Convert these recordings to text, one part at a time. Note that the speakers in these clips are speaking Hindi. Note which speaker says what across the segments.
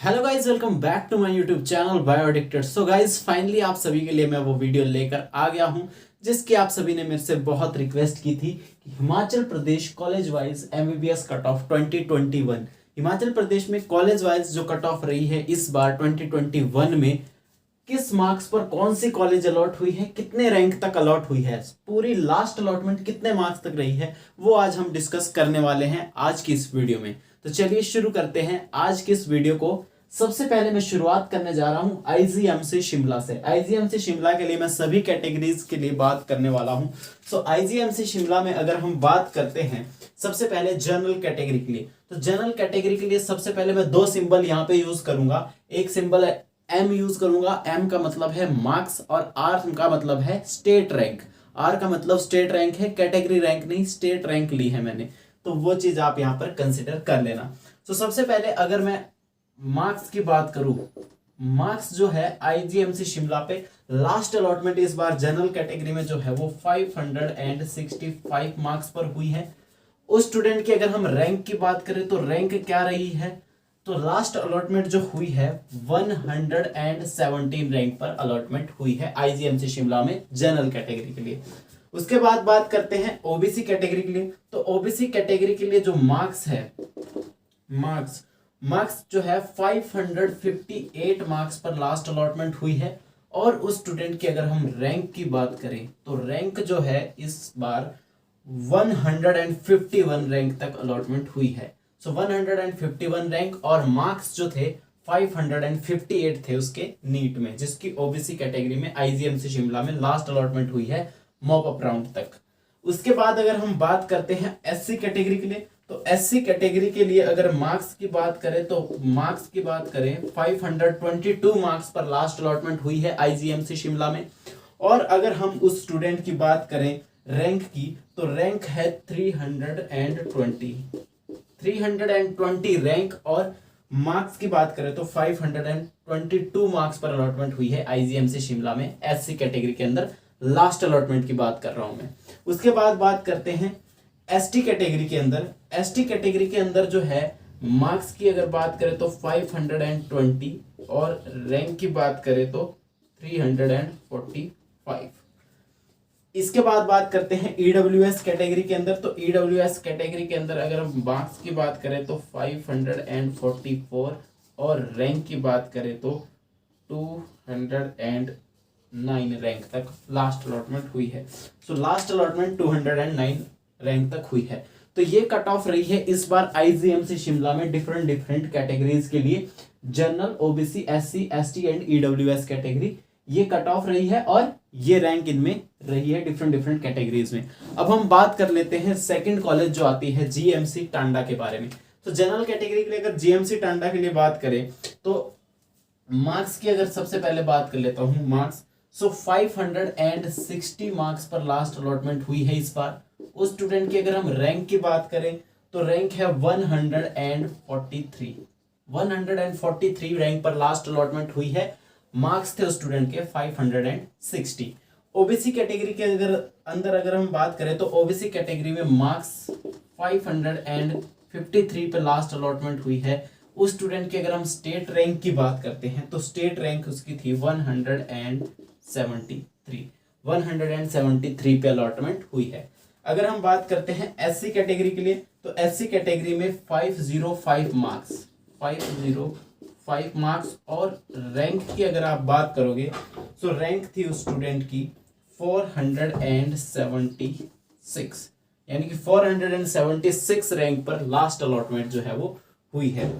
Speaker 1: Hello guys, welcome back to my YouTube channel Bio Addicted. So guys finally आप सभी के लिए मैं वो वीडियो लेकर आ गया हूं जिसकी आप सभी ने मेरे से बहुत रिक्वेस्ट की थी कि Himachal Pradesh college wise MBBS cut off 2021, Himachal Pradesh में कॉलेज वाइज जो कट ऑफ रही है इस बार 2021 में किस मार्क्स पर कौन सी कॉलेज अलॉट हुई है, कितने रैंक तक अलॉट हुई है, पूरी लास्ट अलॉटमेंट कितने मार्क्स तक रही है, वो आज हम डिस्कस करने वाले हैं आज की इस वीडियो में। तो चलिए शुरू करते हैं आज की इस वीडियो को। सबसे पहले मैं शुरुआत करने जा रहा हूं आईजीएमसी शिमला से। आईजीएमसी शिमला के लिए मैं सभी कैटेगरीज के लिए बात करने वाला हूं। सो आईजीएमसी शिमला में अगर हम बात करते हैं सबसे पहले जनरल कैटेगरी के लिए, तो जनरल कैटेगरी के लिए सबसे पहले मैं दो सिंबल यहाँ पे यूज करूंगा। एक सिंबल है एम यूज करूंगा। एम का मतलब है मार्क्स और आर का मतलब है स्टेट रैंक। आर का मतलब स्टेट रैंक है, कैटेगरी रैंक नहीं, स्टेट रैंक ली है मैंने, तो वो चीज आप यहाँ पर कंसिडर कर लेना। तो सबसे पहले अगर मैं मार्क्स की बात करूं, मार्क्स जो है आईजीएमसी शिमला पे लास्ट अलॉटमेंट इस बार जनरल कैटेगरी में जो है वो 565 मार्क्स पर हुई है। उस स्टूडेंट की अगर हम रैंक की बात करें तो रैंक क्या रही है, तो लास्ट अलॉटमेंट जो हुई है 117 रैंक पर अलॉटमेंट हुई है आईजीएमसी शिमला में जनरल कैटेगरी के लिए। उसके बाद बात करते हैं ओबीसी कैटेगरी के लिए। तो ओबीसी कैटेगरी के लिए जो मार्क्स है, मार्क्स जो है 558 मार्क्स पर लास्ट अलॉटमेंट हुई है। और उस स्टूडेंट की अगर हम रैंक की बात करें तो रैंक जो है इस बार 151 रैंक तक अलॉटमेंट हुई है। सो 151 रैंक और मार्क्स जो थे 558 थे उसके नीट में, जिसकी ओबीसी कैटेगरी में आईजीएमसी शिमला में लास्ट अलॉटमेंट हुई है मॉप अप राउंड तक। उसके बाद अगर हम बात करते हैं एससी कैटेगरी के लिए, तो एससी कैटेगरी के लिए अगर मार्क्स की बात करें तो मार्क्स की बात करें 522 मार्क्स पर लास्ट अलॉटमेंट हुई है आईजीएमसी शिमला में। और अगर हम उस स्टूडेंट की बात करें रैंक की, तो रैंक है 320 रैंक। और मार्क्स की बात करें तो 522 मार्क्स पर अलॉटमेंट हुई है आईजीएमसी शिमला में एससी कैटेगरी के अंदर। लास्ट अलॉटमेंट की बात कर रहा हूं मैं। उसके बाद बात करते हैं एसटी कैटेगरी के अंदर। एसटी कैटेगरी के अंदर जो है मार्क्स की अगर बात करें तो 520 और रैंक की बात करें तो 345। इसके बाद बात करते हैं ईडब्ल्यूएस कैटेगरी के अंदर। तो ईडब्ल्यूएस कैटेगरी के अंदर अगर हम मार्क्स की बात करें तो 544 और रैंक की बात करें तो 209 रैंक तक लास्ट अलॉटमेंट हुई है। सो लास्ट अलॉटमेंट 209 रैंक तक हुई है। तो ये कट ऑफ रही है इस बार आईजीएमसी शिमला में डिफरेंट कैटेगरीज के लिए, general, OBC, SC, ST and EWS category. ये कट ऑफ रही है और ये रैंक इनमें रही है डिफरेंट कैटेगरीज में। अब हम बात कर लेते हैं सेकंड कॉलेज जो आती है जीएमसी टांडा के बारे में। तो जनरल कैटेगरी के लिए अगर जीएमसी टांडा के लिए बात करें तो मार्क्स की अगर सबसे पहले बात कर लेता हूं मार्क्स। सो 560 मार्क्स पर लास्ट अलॉटमेंट हुई है इस बार। उस स्टूडेंट की अगर हम रैंक की बात करें तो रैंक है 143 रैंक पर लास्ट अलॉटमेंट हुई है। मार्क्स थे उस स्टूडेंट के 560। ओबीसी कैटेगरी के अगर हम बात करें तो ओबीसी कैटेगरी में मार्क्स 553 पे लास्ट अलॉटमेंट हुई है। उस स्टूडेंट की अगर हम स्टेट रैंक की बात करते हैं तो स्टेट रैंक उसकी थी 173 पे अलॉटमेंट हुई है। अगर हम बात करते हैं एससी कैटेगरी के लिए, तो एससी कैटेगरी में 505 मार्क्स और रैंक की अगर आप बात करोगे तो रैंक थी उस स्टूडेंट की 476, यानी कि 476 रैंक पर लास्ट अलॉटमेंट जो है वो हुई है।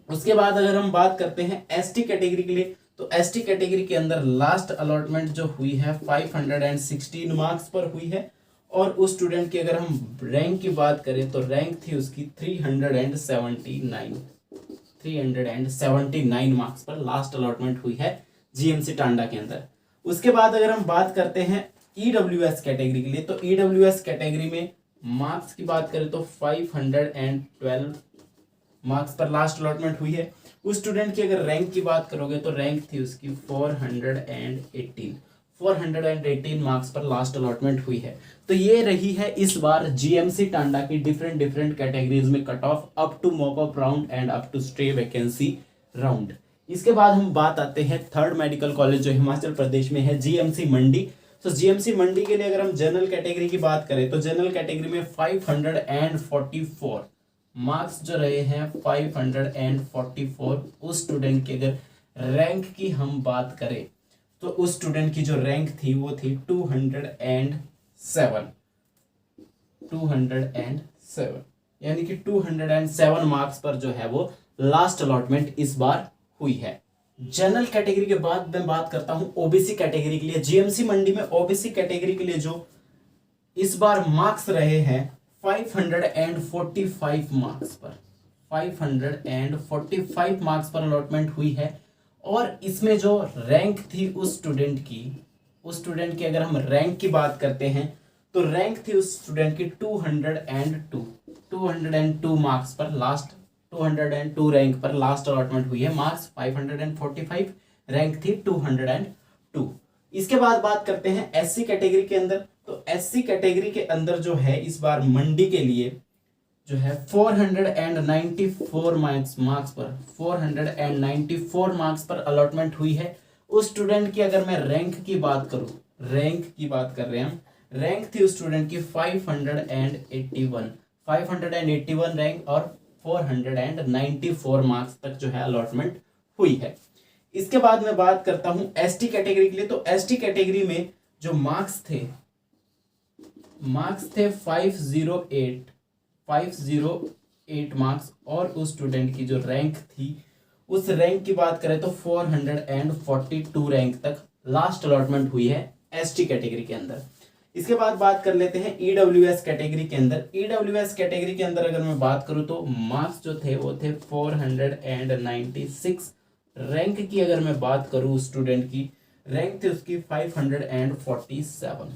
Speaker 1: उसके बाद अगर हम बात करते हैं एसटी कैटेगरी के लिए, तो एसटी कैटेगरी के अंदर लास्ट अलॉटमेंट जो हुई है 516 मार्क्स पर हुई है। और उस स्टूडेंट की अगर हम रैंक की बात करें तो रैंक थी उसकी 379 मार्क्स पर लास्ट अलॉटमेंट हुई है जीएमसी टांडा के अंदर। उसके बाद अगर हम बात करते हैं ईडब्ल्यूएस कैटेगरी के लिए, तो ईडब्ल्यूएस कैटेगरी में मार्क्स की बात करें तो 512 मार्क्स पर लास्ट अलॉटमेंट हुई है। उस स्टूडेंट की अगर रैंक की बात करोगे तो रैंक थी उसकी 418 मार्क्स पर लास्ट अलॉटमेंट हुई है। तो ये रही है इस बार जीएमसी टांडा की डिफरेंट कैटेगरीज में cut off up to mop up round and up to stray vacancy round. इसके बाद हम बात आते हैं थर्ड मेडिकल कॉलेज जो हिमाचल प्रदेश में है, जीएमसी मंडी। तो जीएमसी मंडी के लिए अगर हम जनरल कैटेगरी की बात करें तो जनरल कैटेगरी में 544 मार्क्स जो रहे हैं 544। उस स्टूडेंट की अगर रैंक की हम बात करें तो उस स्टूडेंट की जो रैंक थी वो थी 207, यानी कि 207 मार्क्स पर जो है वो लास्ट अलॉटमेंट इस बार हुई है। जनरल कैटेगरी के बाद मैं बात करता हूं ओबीसी कैटेगरी के लिए। जीएमसी मंडी में ओबीसी कैटेगरी के लिए जो इस बार मार्क्स रहे हैं 545 मार्क्स पर, 545 मार्क्स पर अलॉटमेंट हुई है। और इसमें जो रैंक थी उस स्टूडेंट की अगर हम रैंक की बात करते हैं तो रैंक थी उस स्टूडेंट की 202 मार्क्स पर, लास्ट 202 रैंक पर लास्ट अलॉटमेंट हुई है। मार्क्स 545, रैंक थी 202। इसके बाद बात करते हैं एससी कैटेगरी के अंदर। तो एससी कैटेगरी के अंदर जो है इस बार मंडी के लिए जो है 494 मार्क्स पर अलॉटमेंट हुई है। उस स्टूडेंट की अगर मैं रैंक की बात करूं, रैंक की बात कर रहे हैं हम, रैंक थी उस स्टूडेंट की 581 रैंक और 494 मार्क्स तक जो है अलॉटमेंट हुई है। इसके बाद मैं बात करता हूं एसटी कैटेगरी के लिए। तो एसटी कैटेगरी में जो मार्क्स थे 508 मार्क्स और उस स्टूडेंट की जो रैंक थी उस रैंक की बात करें तो 442 रैंक तक लास्ट अलॉटमेंट हुई है एसटी कैटेगरी के अंदर। इसके बाद बात कर लेते हैं ईडब्ल्यूएस कैटेगरी के अंदर। ईडब्ल्यूएस कैटेगरी के अंदर अगर मैं बात करूं तो मार्क्स जो थे वो थे 496। रैंक की अगर मैं बात करूं स्टूडेंट की रैंक थी उसकी 547।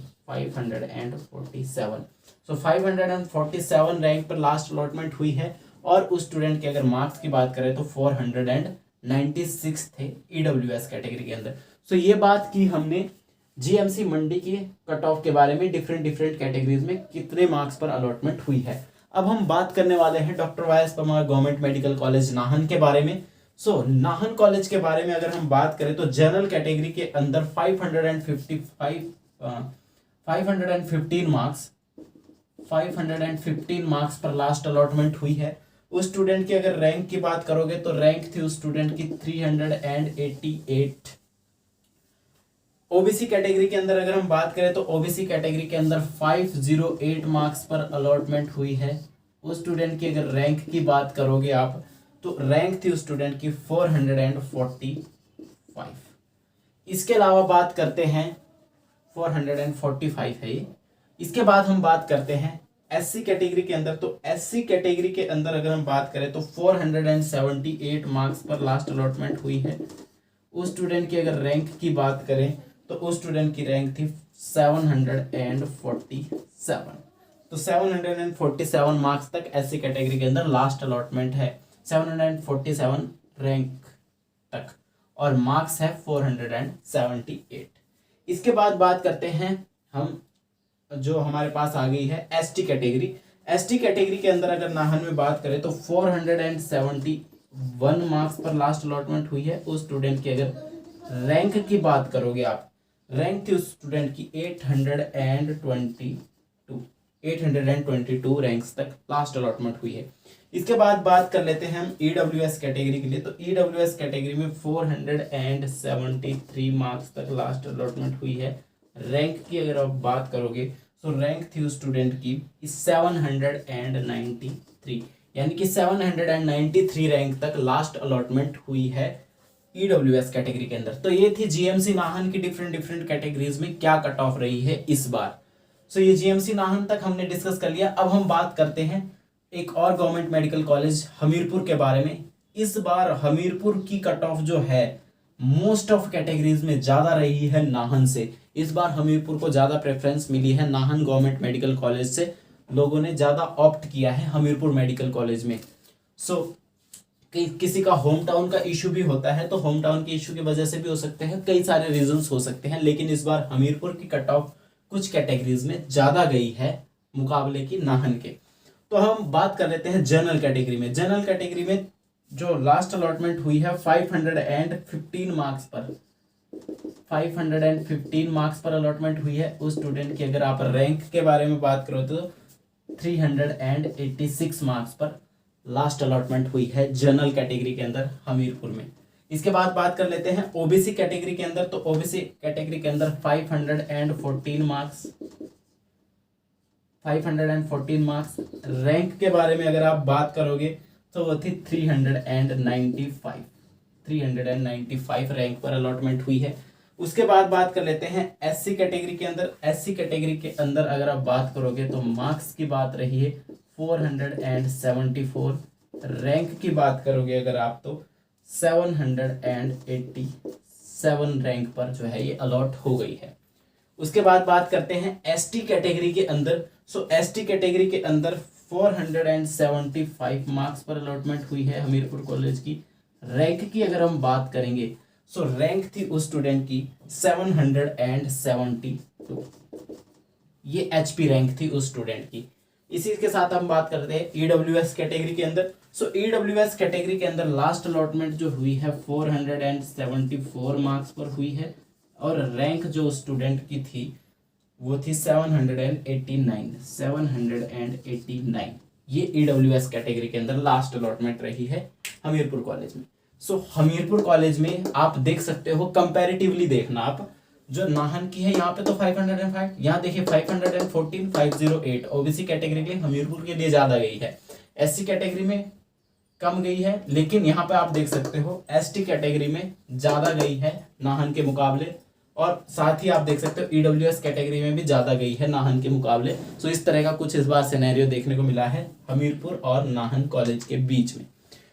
Speaker 1: सो 547 रैंक पर लास्ट अलॉटमेंट हुई है। और उस स्टूडेंट के अगर मार्क्स की बात करें तो 496 थे ईडब्ल्यूएस कैटेगरी के अंदर। सो ये बात की हमने जीएमसी मंडी की कट ऑफ के बारे में, डिफरेंट कैटेगरीज में कितने मार्क्स पर अलॉटमेंट हुई है। अब हम बात करने वाले हैं doctor Y S. Parmar government medical college Nahan के बारे में। सो नाहन कॉलेज के बारे में अगर हम बात करें तो जनरल कैटेगरी के अंदर 515 मार्क्स पर लास्ट अलॉटमेंट हुई है। उस स्टूडेंट की अगर रैंक की बात करोगे तो रैंक थी उस स्टूडेंट की 388। ओबीसी कैटेगरी के अंदर अगर हम बात करें तो ओबीसी कैटेगरी के अंदर 508 मार्क्स पर अलॉटमेंट हुई है। उस स्टूडेंट की अगर रैंक की बात करोगे आप तो रैंक थी उस स्टूडेंट की 445। इसके अलावा बात करते हैं 445 है ये। इसके बाद हम बात करते हैं एससी कैटेगरी के अंदर। तो एससी कैटेगरी के अंदर अगर हम बात करें तो 478 मार्क्स पर लास्ट अलॉटमेंट हुई है। उस स्टूडेंट की अगर रैंक की बात करें तो उस स्टूडेंट की रैंक थी 747। तो 747 मार्क्स तक एससी कैटेगरी के अंदर लास्ट अलॉटमेंट है, 747 रैंक तक, और मार्क्स है 478। इसके बाद बात करते हैं हम, जो हमारे पास आ गई है एसटी कैटेगरी। एसटी कैटेगरी के अंदर अगर नाहन में बात करें तो 471 मार्क्स पर लास्ट अलॉटमेंट हुई है। उस स्टूडेंट की अगर रैंक की बात करोगे आप, रैंक थी उस स्टूडेंट की 822 रैंक्स तक लास्ट अलॉटमेंट हुई है। इसके बाद बात कर लेते हैं हम ईडब्ल्यूएस कैटेगरी के लिए। तो ईडब्ल्यूएस कैटेगरी में 473 मार्क्स तक लास्ट अलॉटमेंट हुई है। रैंक की अगर आप बात करोगे तो रैंक थी उस स्टूडेंट की 793, यानी कि 793 रैंक तक लास्ट अलॉटमेंट हुई है ईडब्ल्यूएस कैटेगरी के अंदर। तो ये थी जीएमसी नाहन की डिफरेंट कैटेगरीज में क्या कट ऑफ रही है इस बार। सो ये जीएमसी नाहन तक हमने डिस्कस कर लिया। अब हम बात करते हैं एक और गवर्नमेंट मेडिकल कॉलेज हमीरपुर के बारे में। इस बार हमीरपुर की कट ऑफ जो है मोस्ट ऑफ कैटेगरीज में ज्यादा रही है नाहन से। इस बार हमीरपुर को ज्यादा प्रेफरेंस मिली है नाहन गवर्नमेंट मेडिकल कॉलेज से। लोगों ने ज्यादा ऑप्ट किया है हमीरपुर मेडिकल कॉलेज में। सो किसी का होम टाउन का इशू भी होता है, तो होम टाउन के इशू की वजह से भी हो सकते हैं, कई सारे रीजंस हो सकते हैं, लेकिन इस बार हमीरपुर की कट ऑफ कुछ कैटेगरीज में ज्यादा गई है मुकाबले की नाहन के। तो हम बात कर लेते हैं जनरल कैटेगरी में। जनरल कैटेगरी में जो लास्ट अलॉटमेंट हुई है 515 मार्क्स पर, 515 मार्क्स पर अलॉटमेंट हुई है उस स्टूडेंट की। अगर आप रैंक के बारे में बात करो तो 386 मार्क्स पर लास्ट अलॉटमेंट हुई है जनरल कैटेगरी के अंदर हमीरपुर में। इसके बाद बात कर लेते हैं ओबीसी कैटेगरी के अंदर। तो ओबीसी कैटेगरी के अंदर 514 मार्क्स, 514 मार्क्स। रैंक के बारे में अगर आप बात करोगे तो वो थी 395 रैंक पर अलॉटमेंट हुई है। उसके बाद बात कर लेते हैं एससी कैटेगरी के अंदर। एससी कैटेगरी के अंदर अगर आप बात करोगे तो मार्क्स की बात रही है 474। रैंक की बात करोगे अगर आप तो 787 रैंक पर जो है ये अलॉट हो गई है। उसके बाद बात करते हैं एसटी कैटेगरी के अंदर। सो एसटी कैटेगरी के अंदर 475 मार्क्स पर अलॉटमेंट हुई है हमीरपुर कॉलेज की। रैंक की अगर हम बात करेंगे सो रैंक थी उस स्टूडेंट की 772। ये एचपी रैंक थी उस स्टूडेंट की। इसी के साथ हम बात करते हैं ईडब्ल्यूएस कैटेगरी के अंदर। सो ईडब्ल्यूएस कैटेगरी के अंदर लास्ट अलॉटमेंट जो हुई है 474 मार्क्स पर हुई है और रैंक जो स्टूडेंट की थी वो थी 789। ये ईडब्ल्यूएस कैटेगरी के अंदर लास्ट अलॉटमेंट रही है हमीरपुर कॉलेज में। सो हमीरपुर कॉलेज में आप देख सकते हो, कंपैरेटिवली देखना आप, जो नाहन की है यहाँ पे तो 505, यहाँ देखिए 514, 508 ओबीसी कैटेगरी के लिए हमीरपुर के लिए ज्यादा गई है। एससी कैटेगरी में कम गई है, लेकिन यहाँ पे आप देख सकते हो एसटी कैटेगरी में ज्यादा गई है नाहन के मुकाबले, और साथ ही आप देख सकते हो ईडब्ल्यूएस कैटेगरी में भी ज्यादा गई है नाहन के मुकाबले। सो इस तरह का कुछ इस बार सिनेरियो देखने को मिला है हमीरपुर और नाहन कॉलेज के बीच में।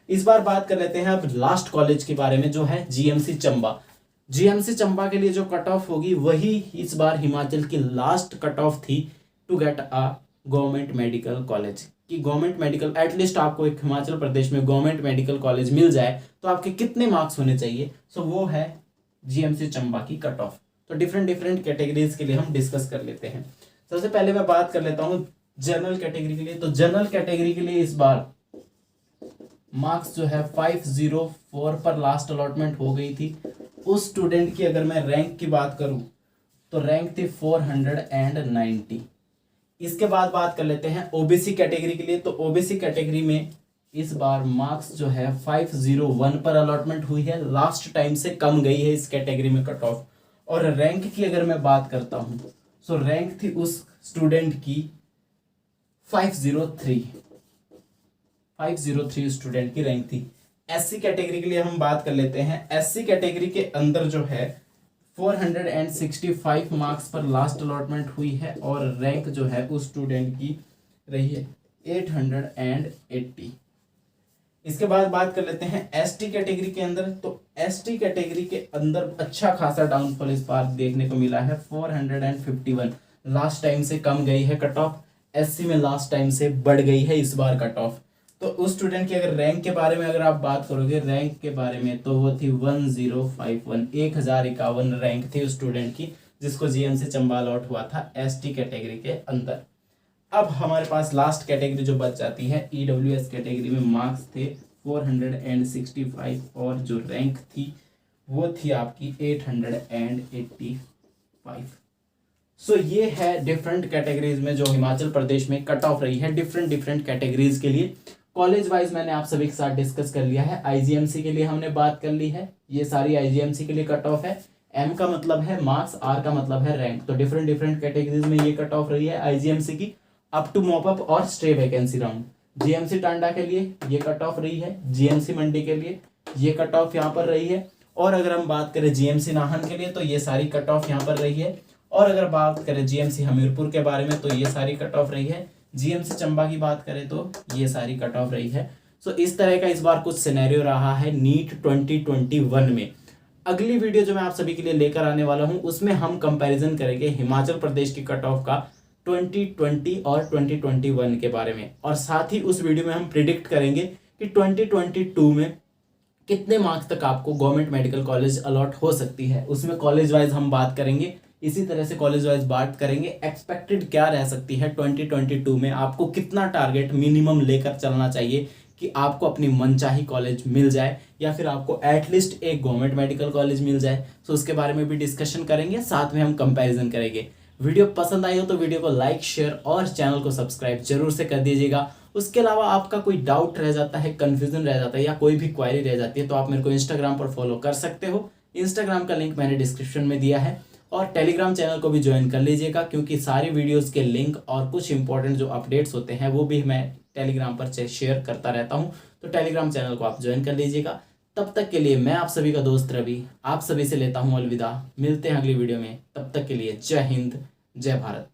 Speaker 1: इस बार बात कर लेते हैं अब लास्ट कॉलेज के बारे में, जो है जीएमसी चंबा। जीएमसी चंबा के लिए जो कट ऑफ होगी वही इस बार हिमाचल की लास्ट कट ऑफ थी to get a government medical college. कि गवर्नमेंट मेडिकल, एटलीस्ट आपको एक हिमाचल प्रदेश में गवर्नमेंट मेडिकल कॉलेज मिल जाए तो आपके कितने मार्क्स होने चाहिए। सो वो है जीएमसी चंबा की कट ऑफ। तो डिफरेंट कैटेगरीज के लिए हम डिस्कस कर लेते हैं। सबसे पहले मैं बात कर लेता हूँ जनरल कैटेगरी के लिए। तो जनरल कैटेगरी के लिए इस बार मार्क्स जो है 504 पर लास्ट अलॉटमेंट हो गई थी। उस स्टूडेंट की अगर मैं रैंक की बात करूं तो रैंक थी 490। इसके बाद बात कर लेते हैं ओबीसी कैटेगरी के लिए। तो ओबीसी कैटेगरी में इस बार मार्क्स जो है 501 पर अलॉटमेंट हुई है, लास्ट टाइम से कम गई है इस कैटेगरी में कट ऑफ। और रैंक की अगर मैं बात करता हूं सो रैंक थी उस स्टूडेंट की 503 स्टूडेंट की रैंक थी। एससी कैटेगरी के लिए हम बात कर लेते हैं। एससी कैटेगरी के अंदर जो है 465 मार्क्स पर लास्ट अलॉटमेंट हुई है और रैंक जो है उस स्टूडेंट की रही है 880। इसके बाद बात कर लेते हैं एसटी कैटेगरी के अंदर। तो एसटी कैटेगरी के अंदर अच्छा खासा डाउनफॉल इस बार देखने को मिला है 451। लास्ट टाइम से कम गई है कट ऑफ। एससी में लास्ट टाइम से बढ़ गई है इस बार कट ऑफ। तो उस स्टूडेंट की अगर रैंक के बारे में अगर आप बात करोगे, रैंक के बारे में, तो वो थी 1051 रैंक थी उस स्टूडेंट की जिसको जीएमसी चंबा अलॉट हुआ था एसटी कैटेगरी के अंदर। अब हमारे पास लास्ट कैटेगरी जो बच जाती है ईडब्ल्यूएस कैटेगरी में मार्क्स थे 465 और जो रैंक थी वो थी आपकी 885। सो ये है डिफरेंट कैटेगरीज में जो हिमाचल प्रदेश में कट ऑफ रही है डिफरेंट कैटेगरीज के लिए। कॉलेज वाइज मैंने आप सभी के साथ डिस्कस कर लिया है। आईजीएमसी के लिए हमने बात कर ली है, ये सारी आईजीएमसी के लिए कट ऑफ है। एम का मतलब है मार्क्स, आर का मतलब है रैंक। तो डिफरेंट कैटेगरीज में ये कट ऑफ रही है आईजीएमसी की अप टू मॉपअप और stay vacancy round. GMC Tanda के लिए ये कट ऑफ रही है, जीएमसी मंडी के लिए ये कट ऑफ यहाँ पर रही है, और अगर हम बात करें जीएमसी नाहन के लिए तो ये सारी कट ऑफ यहाँ पर रही है, और अगर बात करें जीएमसी हमीरपुर के बारे में तो ये सारी कट ऑफ रही है। जीएमसी चंबा की बात करें तो ये सारी कट ऑफ रही है। सो इस तरह का इस बार कुछ सिनेरियो रहा है नीट 2021 में। अगली वीडियो जो मैं आप सभी के लिए लेकर आने वाला हूं उसमें हम कंपैरिजन करेंगे हिमाचल प्रदेश की कट ऑफ का 2020 और 2021 के बारे में, और साथ ही उस वीडियो में हम प्रिडिक्ट करेंगे कि 2022 में कितने मार्क्स तक आपको गवर्नमेंट मेडिकल कॉलेज अलॉट हो सकती है। उसमें कॉलेज वाइज हम बात करेंगे, इसी तरह से कॉलेज वाइज बात करेंगे एक्सपेक्टेड क्या रह सकती है 2022 में, आपको कितना टारगेट मिनिमम लेकर चलना चाहिए कि आपको अपनी मनचाही कॉलेज मिल जाए या फिर आपको एटलीस्ट एक गवर्नमेंट मेडिकल कॉलेज मिल जाए। सो उसके बारे में भी डिस्कशन करेंगे, साथ में हम कंपैरिजन करेंगे। वीडियो पसंद आई हो तो वीडियो को लाइक, शेयर और चैनल को सब्सक्राइब जरूर से कर दीजिएगा। उसके अलावा आपका कोई डाउट रह जाता है, कन्फ्यूजन रह जाता है या कोई भी क्वेरी रह जाती है तो आप मेरे को इंस्टाग्राम पर फॉलो कर सकते हो। इंस्टाग्राम का लिंक मैंने डिस्क्रिप्शन में दिया है और टेलीग्राम चैनल को भी ज्वाइन कर लीजिएगा, क्योंकि सारी वीडियोस के लिंक और कुछ इंपॉर्टेंट जो अपडेट्स होते हैं वो भी मैं टेलीग्राम पर शेयर करता रहता हूँ। तो टेलीग्राम चैनल को आप ज्वाइन कर लीजिएगा। तब तक के लिए मैं आप सभी का दोस्त रवि आप सभी से लेता हूँ अलविदा। मिलते हैं अगली वीडियो में, तब तक के लिए जय हिंद, जय भारत।